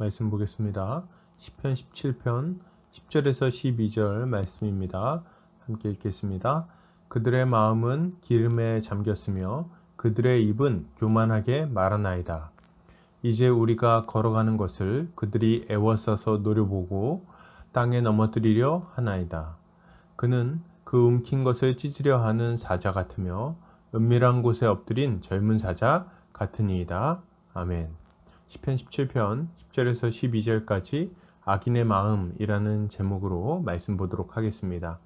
말씀 보겠습니다. 시편 17편 10절에서 12절 말씀입니다. 함께 읽겠습니다. 그들의 마음은 기름에 잠겼으며 그들의 입은 교만하게 말하나이다. 이제 우리가 걸어가는 것을 그들이 애워싸서 노려보고 땅에 넘어뜨리려 하나이다. 그는 그 움킨 것을 찢으려 하는 사자 같으며 은밀한 곳에 엎드린 젊은 사자 같으니이다. 아멘. 시편 17편 10절에서 12절까지 악인의 마음이라는 제목으로 말씀 보도록 하겠습니다.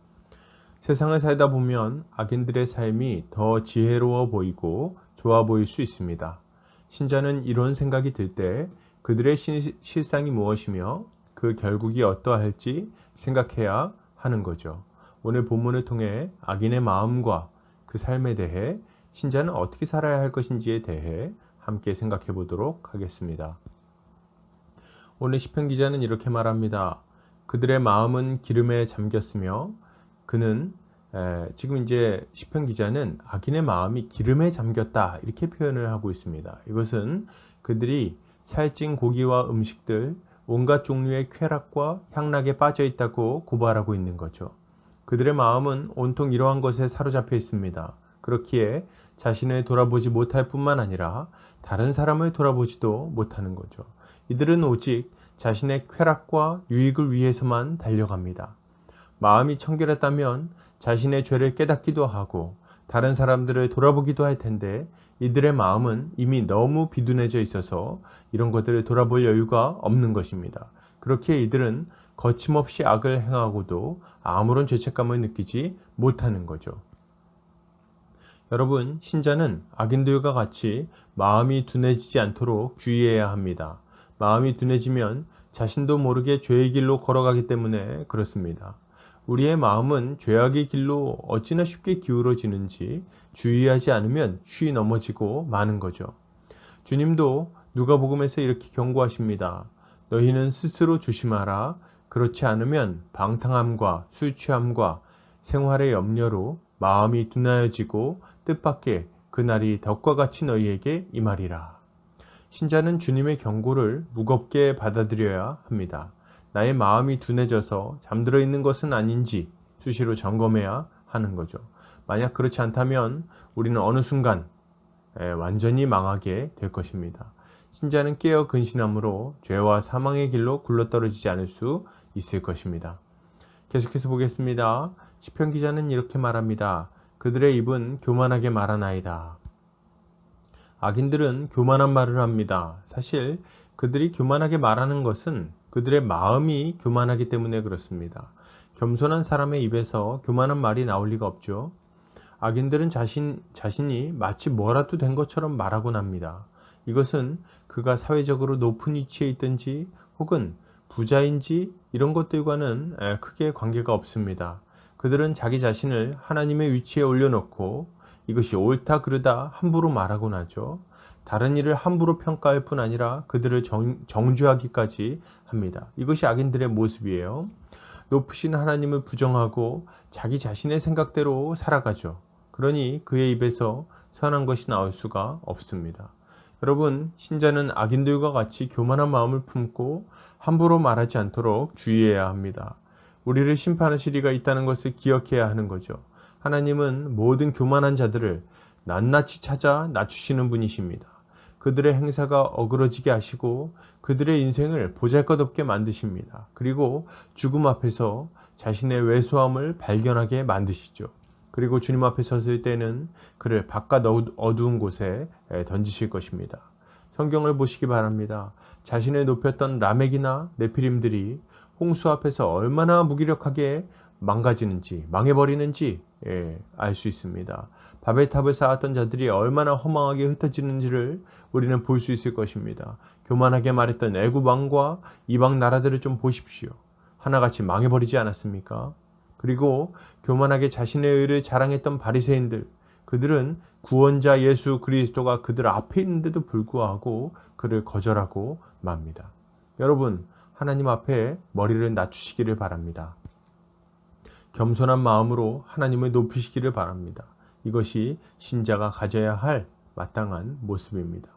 세상을 살다 보면 악인들의 삶이 더 지혜로워 보이고 좋아 보일 수 있습니다. 신자는 이런 생각이 들 때 그들의 실상이 무엇이며 그 결국이 어떠할지 생각해야 하는 거죠. 오늘 본문을 통해 악인의 마음과 그 삶에 대해 신자는 어떻게 살아야 할 것인지에 대해 함께 생각해 보도록 하겠습니다. 오늘 시편 기자는 이렇게 말합니다. 그들의 마음은 기름에 잠겼으며 그는 지금 이제 시편 기자는 악인의 마음이 기름에 잠겼다 이렇게 표현을 하고 있습니다. 이것은 그들이 살찐 고기와 음식들 온갖 종류의 쾌락과 향락에 빠져 있다고 고발하고 있는 거죠. 그들의 마음은 온통 이러한 것에 사로잡혀 있습니다. 그렇기에 자신을 돌아보지 못할 뿐만 아니라 다른 사람을 돌아보지도 못하는 거죠. 이들은 오직 자신의 쾌락과 유익을 위해서만 달려갑니다. 마음이 청결했다면 자신의 죄를 깨닫기도 하고 다른 사람들을 돌아보기도 할 텐데 이들의 마음은 이미 너무 비둔해져 있어서 이런 것들을 돌아볼 여유가 없는 것입니다. 그렇기에 이들은 거침없이 악을 행하고도 아무런 죄책감을 느끼지 못하는 거죠. 여러분, 신자는 악인들과 같이 마음이 둔해지지 않도록 주의해야 합니다. 마음이 둔해지면 자신도 모르게 죄의 길로 걸어가기 때문에 그렇습니다. 우리의 마음은 죄악의 길로 어찌나 쉽게 기울어지는지 주의하지 않으면 쉬이 넘어지고 마는 거죠. 주님도 누가복음에서 이렇게 경고하십니다. 너희는 스스로 조심하라. 그렇지 않으면 방탕함과 술 취함과 생활의 염려로 마음이 둔하여지고 뜻밖의 그날이 덕과 같이 너희에게 임하리라. 신자는 주님의 경고를 무겁게 받아들여야 합니다. 나의 마음이 둔해져서 잠들어 있는 것은 아닌지 수시로 점검해야 하는 거죠. 만약 그렇지 않다면 우리는 어느 순간 완전히 망하게 될 것입니다. 신자는 깨어 근신함으로 죄와 사망의 길로 굴러떨어지지 않을 수 있을 것입니다. 계속해서 보겠습니다. 시편 기자는 이렇게 말합니다. 그들의 입은 교만하게 말하나이다. 악인들은 교만한 말을 합니다. 사실 그들이 교만하게 말하는 것은 그들의 마음이 교만하기 때문에 그렇습니다. 겸손한 사람의 입에서 교만한 말이 나올 리가 없죠. 악인들은 자신이 마치 뭐라도 된 것처럼 말하곤 합니다. 이것은 그가 사회적으로 높은 위치에 있든지 혹은 부자인지 이런 것들과는 크게 관계가 없습니다. 그들은 자기 자신을 하나님의 위치에 올려놓고 이것이 옳다 그르다 함부로 말하곤 하죠. 다른 일을 함부로 평가할 뿐 아니라 그들을 정죄하기까지 합니다. 이것이 악인들의 모습이에요. 높으신 하나님을 부정하고 자기 자신의 생각대로 살아가죠. 그러니 그의 입에서 선한 것이 나올 수가 없습니다. 여러분, 신자는 악인들과 같이 교만한 마음을 품고 함부로 말하지 않도록 주의해야 합니다. 우리를 심판하실 이가 있다는 것을 기억해야 하는 거죠. 하나님은 모든 교만한 자들을 낱낱이 찾아 낮추시는 분이십니다. 그들의 행사가 어그러지게 하시고 그들의 인생을 보잘것없게 만드십니다. 그리고 죽음 앞에서 자신의 왜소함을 발견하게 만드시죠. 그리고 주님 앞에 섰을 때는 그를 바깥 어두운 곳에 던지실 것입니다. 성경을 보시기 바랍니다. 자신을 높였던 라멕이나 네피림들이 홍수 앞에서 얼마나 무기력하게 망가지는지 망해버리는지 알 수 있습니다. 바벨탑을 쌓았던 자들이 얼마나 허망하게 흩어지는지를 우리는 볼 수 있을 것입니다. 교만하게 말했던 애굽 왕과 이방 나라들을 좀 보십시오. 하나같이 망해버리지 않았습니까? 그리고 교만하게 자신의 의를 자랑했던 바리새인들, 그들은 구원자 예수 그리스도가 그들 앞에 있는데도 불구하고 그를 거절하고 맙니다. 여러분, 하나님 앞에 머리를 낮추시기를 바랍니다. 겸손한 마음으로 하나님을 높이시기를 바랍니다. 이것이 신자가 가져야 할 마땅한 모습입니다.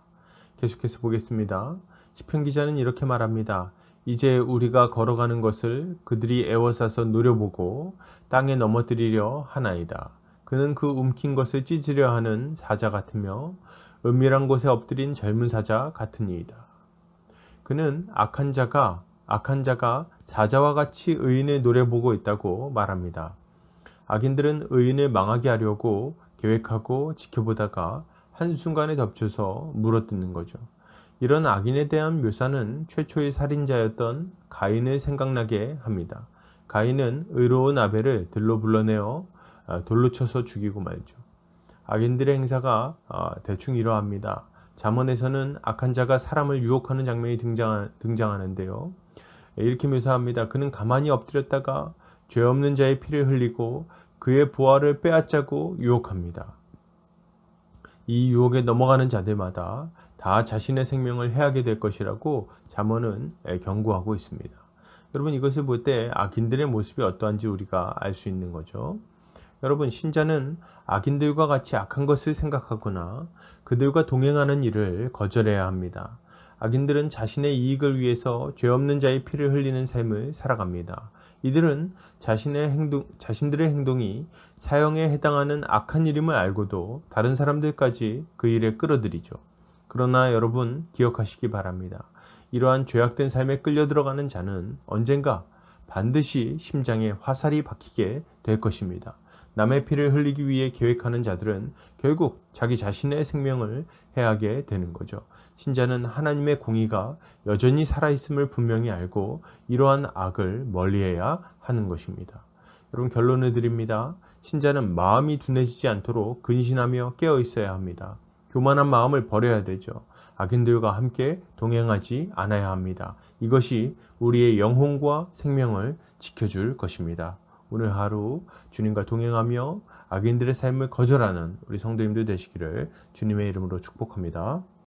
계속해서 보겠습니다. 시편 기자는 이렇게 말합니다. 이제 우리가 걸어가는 것을 그들이 애워싸서 노려보고 땅에 넘어뜨리려 하나이다. 그는 그 움킨 것을 찢으려 하는 사자 같으며 은밀한 곳에 엎드린 젊은 사자 같으니이다. 그는 악한 자가 사자와 같이 의인을 노려보고 있다고 말합니다. 악인들은 의인을 망하게 하려고 계획하고 지켜보다가 한순간에 덮쳐서 물어뜯는 거죠. 이런 악인에 대한 묘사는 최초의 살인자였던 가인을 생각나게 합니다. 가인은 의로운 아벨을 들로 불러내어 돌로 쳐서 죽이고 말죠. 악인들의 행사가 대충 이러합니다. 잠언에서는 악한 자가 사람을 유혹하는 장면이 등장하는데요. 이렇게 묘사합니다. 그는 가만히 엎드렸다가 죄 없는 자의 피를 흘리고 그의 보화를 빼앗자고 유혹합니다. 이 유혹에 넘어가는 자들마다 다 자신의 생명을 해하게 될 것이라고 잠언은 경고하고 있습니다. 여러분, 이것을 볼 때 악인들의 모습이 어떠한지 우리가 알 수 있는 거죠. 여러분, 신자는 악인들과 같이 악한 것을 생각하거나 그들과 동행하는 일을 거절해야 합니다. 악인들은 자신의 이익을 위해서 죄 없는 자의 피를 흘리는 삶을 살아갑니다. 이들은 자신들의 행동이 사형에 해당하는 악한 일임을 알고도 다른 사람들까지 그 일에 끌어들이죠. 그러나 여러분, 기억하시기 바랍니다. 이러한 죄악된 삶에 끌려 들어가는 자는 언젠가 반드시 심장에 화살이 박히게 될 것입니다. 남의 피를 흘리기 위해 계획하는 자들은 결국 자기 자신의 생명을 해하게 되는 거죠. 신자는 하나님의 공의가 여전히 살아있음을 분명히 알고 이러한 악을 멀리해야 하는 것입니다. 여러분, 결론을 드립니다. 신자는 마음이 둔해지지 않도록 근신하며 깨어 있어야 합니다. 교만한 마음을 버려야 되죠. 악인들과 함께 동행하지 않아야 합니다. 이것이 우리의 영혼과 생명을 지켜줄 것입니다. 오늘 하루 주님과 동행하며 악인들의 삶을 거절하는 우리 성도님들 되시기를 주님의 이름으로 축복합니다.